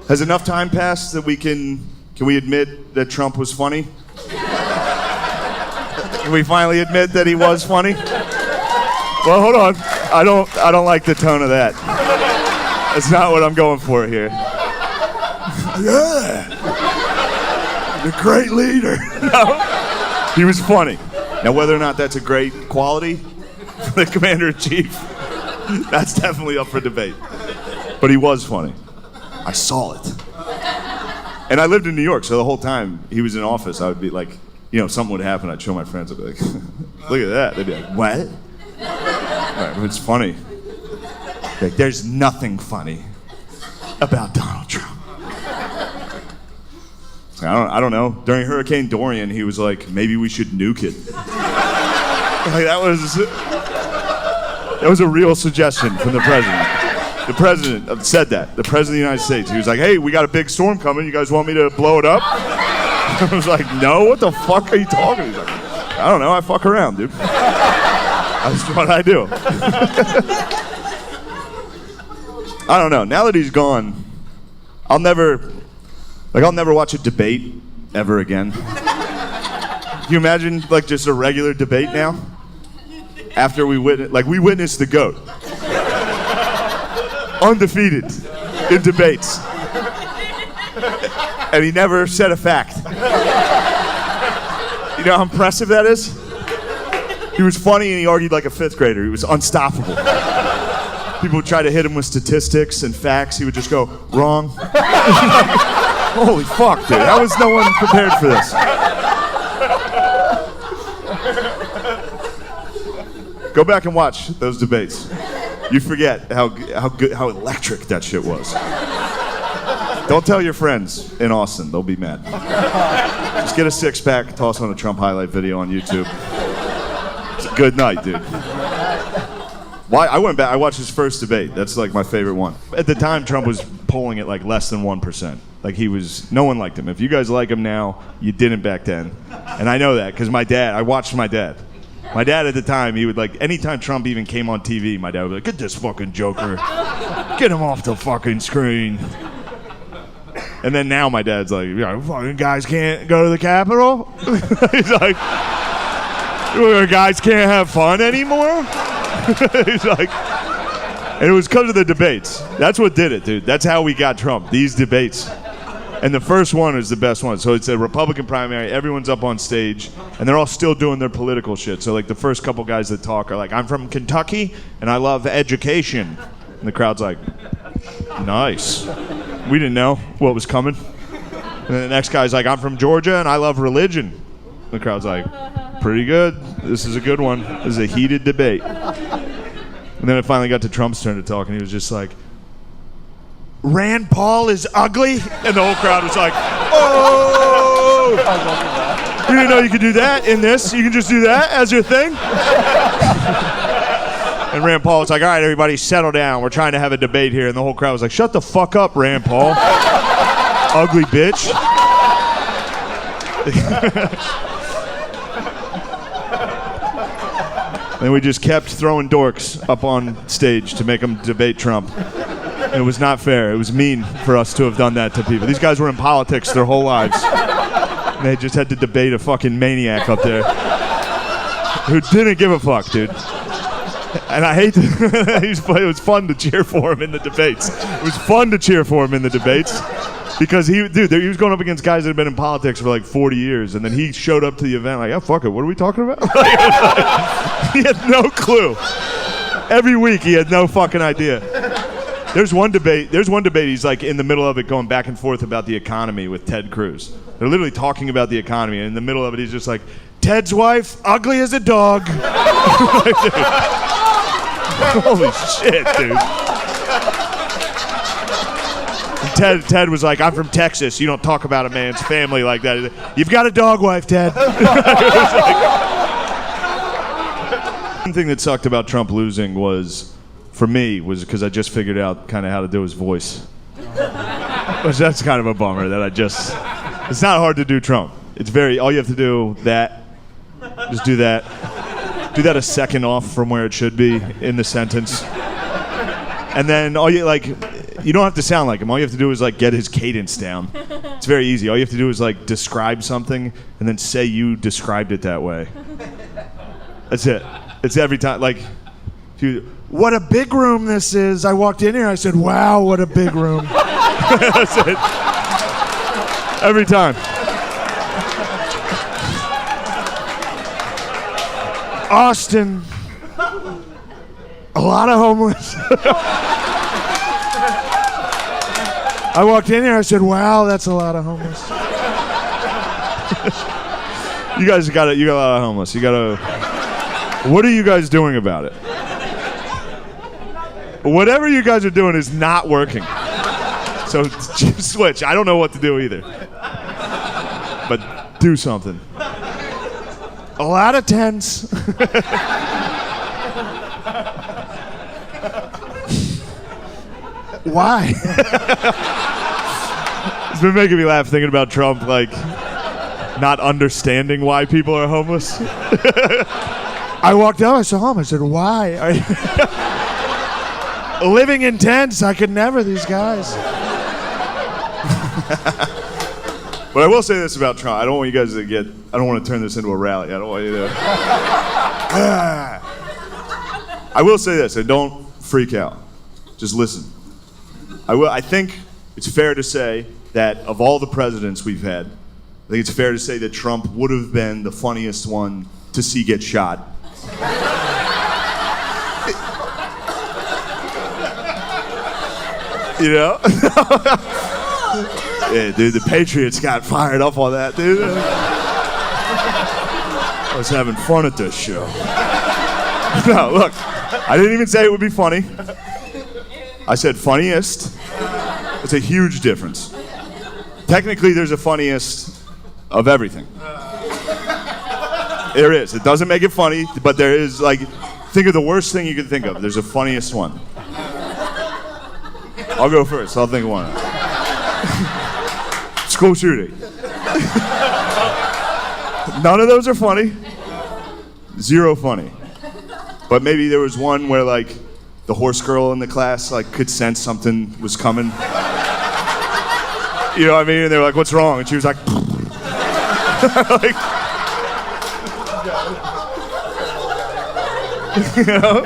Has enough time passed that can we admit that Trump was funny? Can we finally admit that he was funny? Well, hold on. I don't like the tone of that. That's not what I'm going for here. Yeah. The great leader. No. He was funny. Now, whether or not that's a great quality for the commander-in-chief, that's definitely up for debate. But he was funny. I saw it. And I lived in New York, so the whole time he was in office, I would be like, something would happen, I'd show my friends, I'd be like, look at that. They'd be like, what? Right, it's funny. Like, there's nothing funny about Donald Trump. I don't know. During Hurricane Dorian, he was like, maybe we should nuke it. Like, that was a real suggestion from the president. The president said that. The president of the United States. He was like, hey, we got a big storm coming. You guys want me to blow it up? I was like, no, what the fuck are you talking? He's like, I don't know, I fuck around, dude. That's what I do. I don't know. Now that he's gone, I'll never watch a debate ever again. Can you imagine just a regular debate now? After we witnessed the GOAT. Undefeated in debates. And he never said a fact. You know how impressive that is? He was funny and he argued like a fifth grader. He was unstoppable. People would try to hit him with statistics and facts. He would just go, wrong. Holy fuck, dude. How was no one prepared for this? Go back and watch those debates. You forget how electric that shit was. Don't tell your friends in Austin. They'll be mad. Just get a six-pack, toss on a Trump highlight video on YouTube. It's a good night, dude. I went back. I watched his first debate. That's like my favorite one. At the time, Trump was polling at like less than 1%. Like no one liked him. If you guys like him now, you didn't back then. And I know that because I watched my dad. My dad at the time, he would anytime Trump even came on TV, my dad would be like, get this fucking joker. Get him off the fucking screen. And then now my dad's like, fucking guys can't go to the Capitol? He's like, guys can't have fun anymore? He's like, and it was because of the debates. That's what did it, dude. That's how we got Trump, these debates. And the first one is the best one. So it's a Republican primary. Everyone's up on stage, and they're all still doing their political shit. So the first couple guys that talk are like, I'm from Kentucky, and I love education. And the crowd's like, nice. We didn't know what was coming. And then the next guy's like, I'm from Georgia, and I love religion. The crowd's like, pretty good. This is a good one. This is a heated debate. And then it finally got to Trump's turn to talk, and he was just like, Rand Paul is ugly? And the whole crowd was like, oh! You didn't know you could do that in this? You can just do that as your thing? And Rand Paul was like, all right, everybody, settle down. We're trying to have a debate here. And the whole crowd was like, shut the fuck up, Rand Paul. Ugly bitch. And we just kept throwing dorks up on stage to make them debate Trump. It was not fair. It was mean for us to have done that to people. These guys were in politics their whole lives. And they just had to debate a fucking maniac up there who didn't give a fuck, dude. And I hate to... it was fun to cheer for him in the debates. It was fun to cheer for him in the debates. Because he was going up against guys that had been in politics for like 40 years. And then he showed up to the event like, oh, fuck it, what are we talking about? He had no clue. Every week he had no fucking idea. There's one debate he's like in the middle of it going back and forth about the economy with Ted Cruz. They're literally talking about the economy, and in the middle of it he's just like, Ted's wife, ugly as a dog. Holy shit, dude. And Ted was like, I'm from Texas. You don't talk about a man's family like that. You've got a dog wife, Ted. One thing that sucked about Trump losing was because I just figured out kind of how to do his voice. Which that's kind of a bummer that it's not hard to do Trump. It's all you have to do just do that. Do that a second off from where it should be in the sentence. And then You don't have to sound like him. All you have to do is like get his cadence down. It's very easy. All you have to do is like describe something and then say you described it that way. That's it. It's every time. Like, what a big room this is. I walked in here. I said, "Wow, what a big room." That's it. Every time. Austin. A lot of homeless. I walked in here, I said, "Wow, that's a lot of homeless." You guys got it. You got a lot of homeless. You got to. What are you guys doing about it? Whatever you guys are doing is not working. So just switch. I don't know what to do either. But do something. A lot of tents. Why? It's been making me laugh thinking about Trump, like, not understanding why people are homeless. I walked out, I saw him, I said, "Why? Living in tents, I could never, these guys." But I will say this about Trump. I don't want you guys to I don't want to turn this into a rally. I don't want you to. I will say this, and don't freak out. Just listen. I think it's fair to say that of all the presidents we've had, I think it's fair to say that Trump would have been the funniest one to see get shot. You know? Yeah, dude, the Patriots got fired up on that, dude. I was having fun at this show. No, look, I didn't even say it would be funny. I said funniest. It's a huge difference. Technically, there's a funniest of everything. There is. It doesn't make it funny, but there is, like, think of the worst thing you could think of. There's a funniest one. I'll go first. I'll think of one. School shooting. None of those are funny. Zero funny. But maybe there was one where, like, the horse girl in the class, like, could sense something was coming. You know what I mean? And they were like, "What's wrong?" And she was like, like, you know?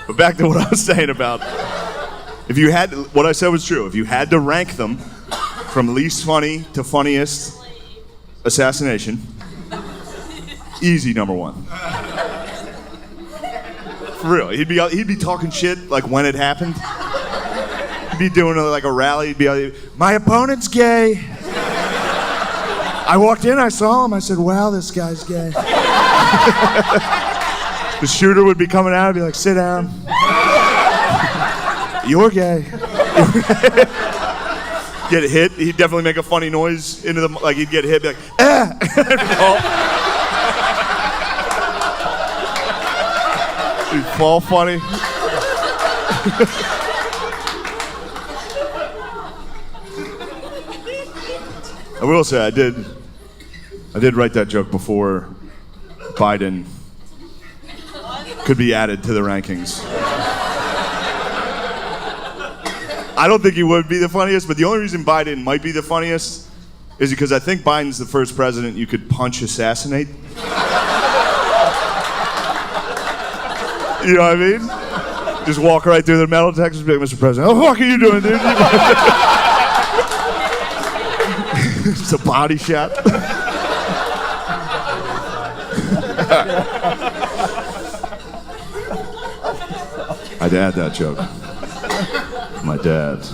But back to what I was saying about, what I said was true. If you had to rank them from least funny to funniest assassination, easy number one. For real, he'd be talking shit like when it happened. He'd be doing like a rally. He'd be like, "My opponent's gay." I walked in, I saw him. I said, "Wow, this guy's gay." The shooter would be coming out and be like, "Sit down. You're gay." Get hit. He'd definitely make a funny noise into the, like, he'd get hit, be like, "Ah!" He'd fall funny. I will say I did write that joke before Biden could be added to the rankings. I don't think he would be the funniest, but the only reason Biden might be the funniest is because I think Biden's the first president you could punch assassinate. You know what I mean? Just walk right through the metal detectors and be like, "Mr. President, what the fuck are you doing, dude?" It's a body shot. I'd add that joke. My dad.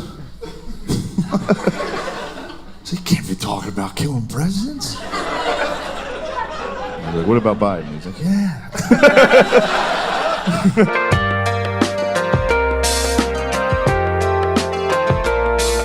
So you can't be talking about killing presidents? I was like, "What about Biden?" He's like, "Yeah."